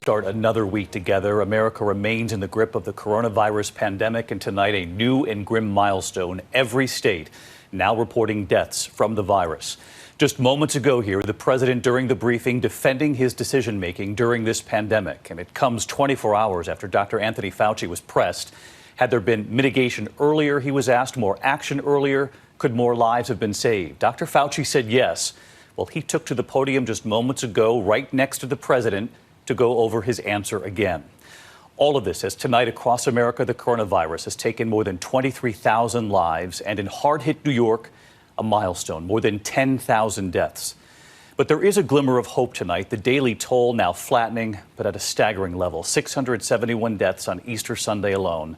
Start another week together. America remains in the grip of the coronavirus pandemic, and tonight a new and grim milestone. Every state now reporting deaths from the virus. Just moments ago here, the president during the briefing defending his decision making during this pandemic, and it comes 24 hours after Dr. Anthony Fauci was pressed. Had there been mitigation earlier, he was asked, more action earlier, could more lives have been saved? Dr. Fauci said yes. Well, he took to the podium just moments ago, right next to the president, to go over his answer again. All of this as tonight across America, the coronavirus has taken more than 23,000 lives, and in hard-hit New York, a milestone, more than 10,000 deaths. But there is a glimmer of hope tonight. The daily toll now flattening, but at a staggering level. 671 deaths on Easter Sunday alone.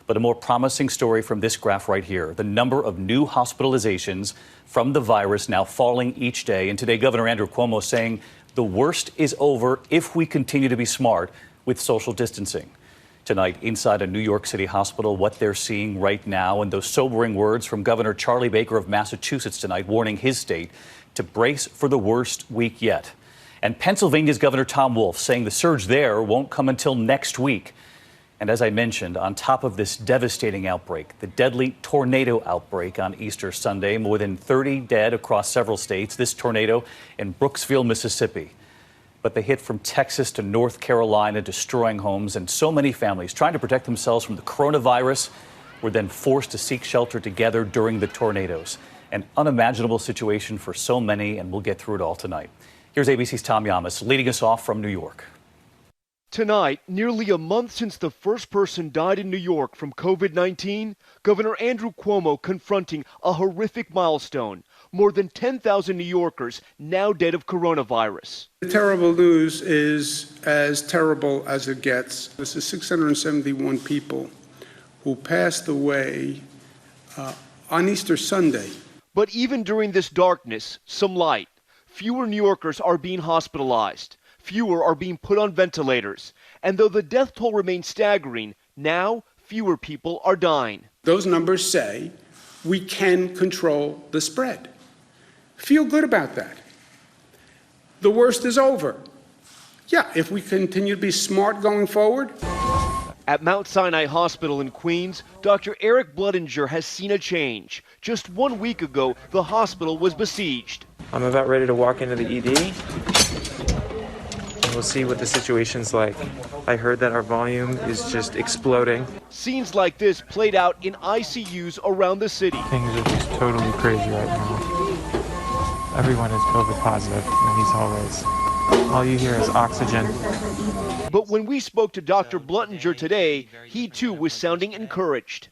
But a more promising story from this graph right here. The number of new hospitalizations from the virus now falling each day. And today, Governor Andrew Cuomo saying the worst is over if we continue to be smart with social distancing. Tonight, inside a New York City hospital, what they're seeing right now, and those sobering words from Governor Charlie Baker of Massachusetts tonight, warning his state to brace for the worst week yet. And Pennsylvania's Governor Tom Wolf saying the surge there won't come until next week. And as I mentioned, on top of this devastating outbreak, the deadly tornado outbreak on Easter Sunday, more than 30 dead across several states. This tornado in Brooksville, Mississippi. But they hit from Texas to North Carolina, destroying homes, and so many families trying to protect themselves from the coronavirus were then forced to seek shelter together during the tornadoes. An unimaginable situation for so many, and we'll get through it all tonight. Here's ABC's Tom Yamas leading us off from New York. Tonight, nearly a month since the first person died in New York from COVID-19, Governor Andrew Cuomo confronting a horrific milestone. More than 10,000 New Yorkers now dead of coronavirus. The terrible news is as terrible as it gets. This is 671 people who passed away on Easter Sunday. But even during this darkness, some light. Fewer New Yorkers are being hospitalized. Fewer are being put on ventilators. And though the death toll remains staggering, now fewer people are dying. Those numbers say we can control the spread. Feel good about that. The worst is over. Yeah, if we continue to be smart going forward. At Mount Sinai Hospital in Queens, Dr. Eric Bluttinger has seen a change. Just 1 week ago, the hospital was besieged. I'm about ready to walk into the ED. We'll see what the situation's like. I heard that our volume is just exploding. Scenes like this played out in ICUs around the city. Things are just totally crazy right now. Everyone is COVID positive in these hallways. All you hear is oxygen. But when we spoke to Dr. Bluttinger today, he too was sounding encouraged.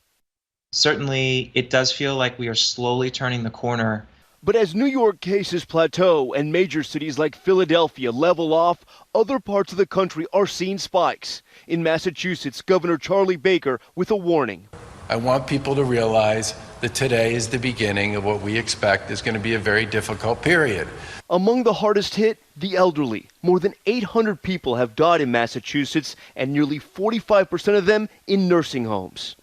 Certainly, it does feel like we are slowly turning the corner. But as New York cases plateau and major cities like Philadelphia level off, other parts of the country are seeing spikes. In Massachusetts, Governor Charlie Baker with a warning. I want people to realize that today is the beginning of what we expect is going to be a very difficult period. Among the hardest hit, the elderly. More than 800 people have died in Massachusetts, and nearly 45% of them in nursing homes.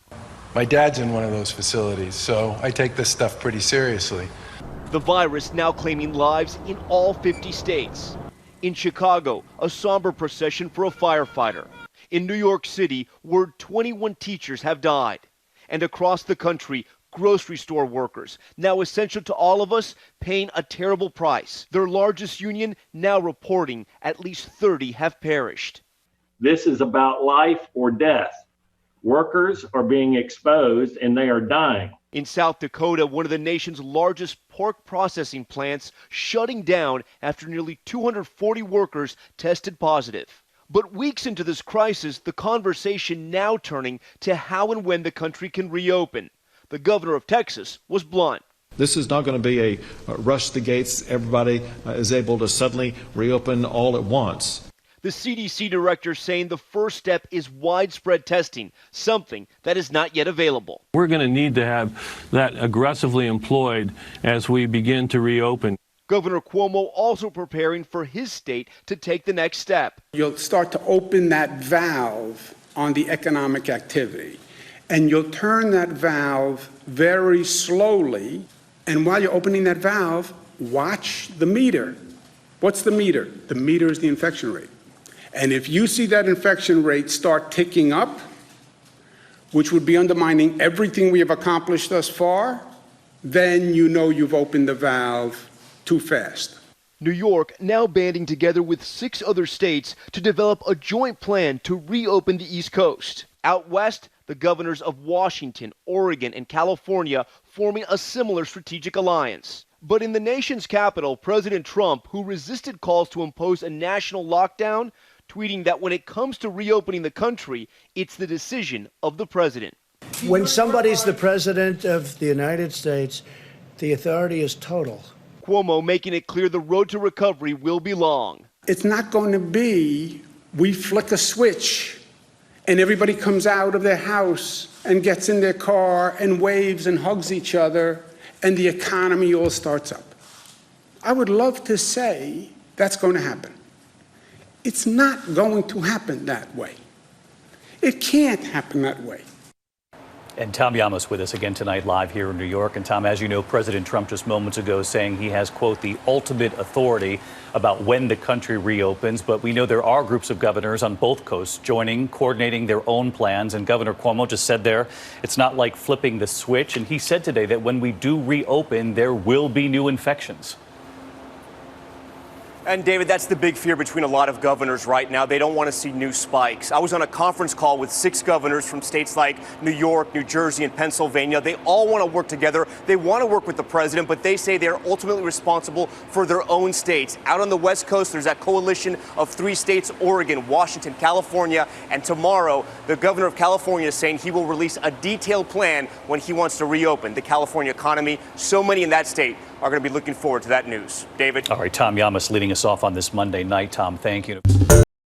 My dad's in one of those facilities, so I take this stuff pretty seriously. The virus now claiming lives in all 50 states. In Chicago, a somber procession for a firefighter. In New York City, word 21 teachers have died. And across the country, grocery store workers, now essential to all of us, paying a terrible price. Their largest union now reporting at least 30 have perished. This is about life or death. Workers are being exposed and they are dying. In South Dakota, one of the nation's largest pork processing plants shutting down after nearly 240 workers tested positive. But weeks into this crisis, the conversation now turning to how and when the country can reopen. The governor of Texas was blunt. This is not going to be a rush the gates. Everybody is able to suddenly reopen all at once. The CDC director saying the first step is widespread testing, something that is not yet available. We're going to need to have that aggressively employed as we begin to reopen. Governor Cuomo also preparing for his state to take the next step. You'll start to open that valve on the economic activity, and you'll turn that valve very slowly. And while you're opening that valve, watch the meter. What's the meter? The meter is the infection rate. And if you see that infection rate start ticking up, which would be undermining everything we have accomplished thus far, then you know you've opened the valve too fast. New York now banding together with 6 other states to develop a joint plan to reopen the East Coast. Out west, the governors of Washington, Oregon, and California forming a similar strategic alliance. But in the nation's capital, President Trump, who resisted calls to impose a national lockdown, tweeting that when it comes to reopening the country, it's the decision of the president. When somebody's the president of the United States, the authority is total. Cuomo making it clear the road to recovery will be long. It's not going to be we flick a switch and everybody comes out of their house and gets in their car and waves and hugs each other and the economy all starts up. I would love to say that's going to happen. It's not going to happen that way. It can't happen that way. And Tom Llamas with us again tonight live here in New York. And Tom, as you know, President Trump just moments ago saying he has, quote, the ultimate authority about when the country reopens. But we know there are groups of governors on both coasts joining, coordinating their own plans. And Governor Cuomo just said there, it's not like flipping the switch. And he said today that when we do reopen, there will be new infections. And David, that's the big fear between a lot of governors right now. They don't want to see new spikes. I was on a conference call with 6 governors from states like New York, New Jersey, and Pennsylvania. They all want to work together. They want to work with the president, but they say they're ultimately responsible for their own states. Out on the West Coast, there's that coalition of 3 states, Oregon, Washington, California, and tomorrow, the governor of California is saying he will release a detailed plan when he wants to reopen the California economy. So many in that state are going to be looking forward to that news. David? All right, Tom Llamas leading us off on this Monday night. Tom, thank you.